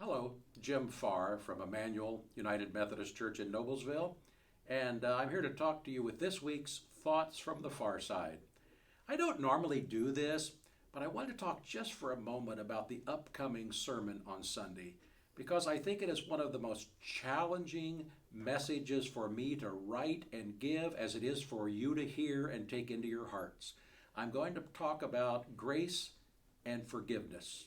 Hello, Jim Farr from Emmanuel United Methodist Church in Noblesville, and I'm here to talk to you with this week's Thoughts from the Far Side. I don't normally do this, but I want to talk just for a moment about the upcoming sermon on Sunday because I think it is one of the most challenging messages for me to write and give as it is for you to hear and take into your hearts. I'm going to talk about grace and forgiveness.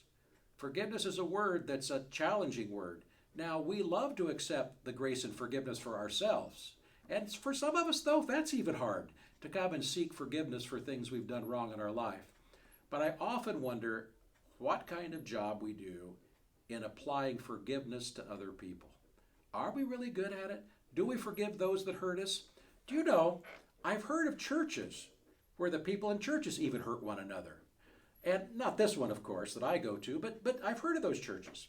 Forgiveness is a word that's a challenging word. Now, we love to accept the grace and forgiveness for ourselves. And for some of us, though, that's even hard to come and seek forgiveness for things we've done wrong in our life. But I often wonder what kind of job we do in applying forgiveness to other people. Are we really good at it? Do we forgive those that hurt us? Do you know, I've heard of churches where the people in churches even hurt one another. And not this one, of course, that I go to, but I've heard of those churches.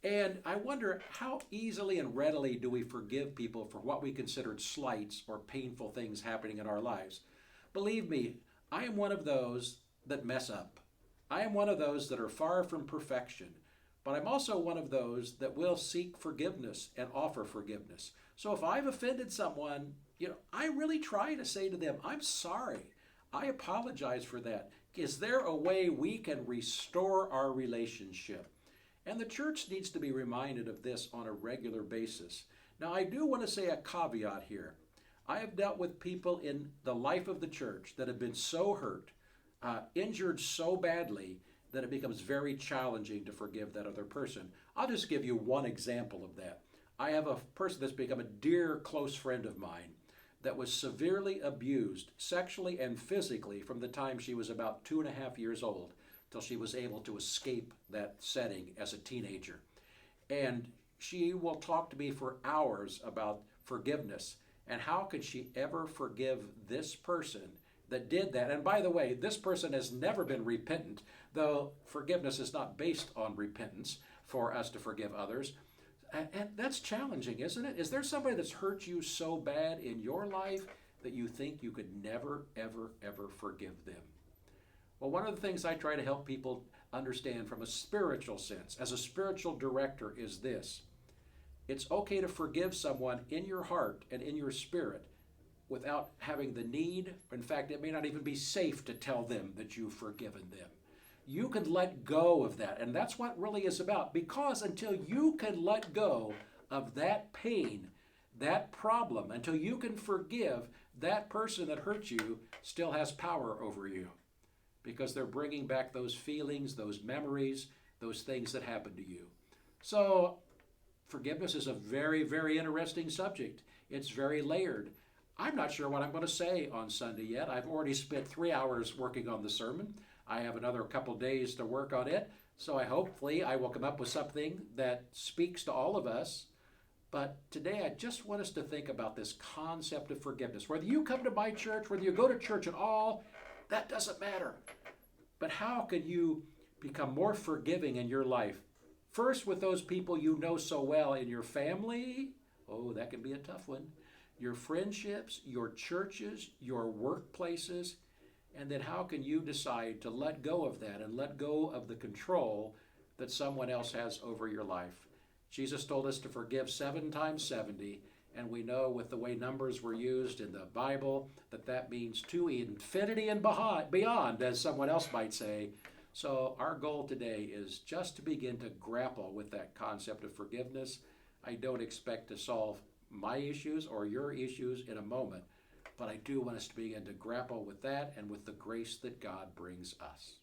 And I wonder how easily and readily do we forgive people for what we considered slights or painful things happening in our lives. Believe me, I am one of those that mess up. I am one of those that are far from perfection. But I'm also one of those that will seek forgiveness and offer forgiveness. So if I've offended someone, I really try to say to them, I'm sorry. I apologize for that. Is there a way we can restore our relationship? And the church needs to be reminded of this on a regular basis. Now, I do want to say a caveat here. I have dealt with people in the life of the church that have been so hurt, injured so badly, that it becomes very challenging to forgive that other person. I'll just give you one example of that. I have a person that's become a dear, close friend of mine that was severely abused sexually and physically from the time she was about 2.5 years old till she was able to escape that setting as a teenager. And she will talk to me for hours about forgiveness and how could she ever forgive this person that did that. And by the way, this person has never been repentant, though forgiveness is not based on repentance for us to forgive others. And that's challenging, isn't it? Is there somebody that's hurt you so bad in your life that you think you could never, ever, ever forgive them? Well, one of the things I try to help people understand from a spiritual sense, as a spiritual director, is this. It's okay to forgive someone in your heart and in your spirit without having the need. In fact, it may not even be safe to tell them that you've forgiven them. You can let go of that. And that's what really is about. Because until you can let go of that pain, that problem, until you can forgive, that person that hurt you still has power over you. Because they're bringing back those feelings, those memories, those things that happened to you. So forgiveness is a very, very interesting subject. It's very layered. I'm not sure what I'm going to say on Sunday yet. I've already spent 3 hours working on the sermon. I have another couple days to work on it, so hopefully I will come up with something that speaks to all of us. But today I just want us to think about this concept of forgiveness. Whether you come to my church, whether you go to church at all, that doesn't matter. But how can you become more forgiving in your life? First, with those people you know so well in your family. Oh, that can be a tough one. Your friendships, your churches, your workplaces. And then how can you decide to let go of that and let go of the control that someone else has over your life? Jesus told us to forgive 7 times 70, and we know with the way numbers were used in the Bible that means to infinity and beyond, as someone else might say. So our goal today is just to begin to grapple with that concept of forgiveness. I don't expect to solve my issues or your issues in a moment, but I do want us to begin to grapple with that and with the grace that God brings us.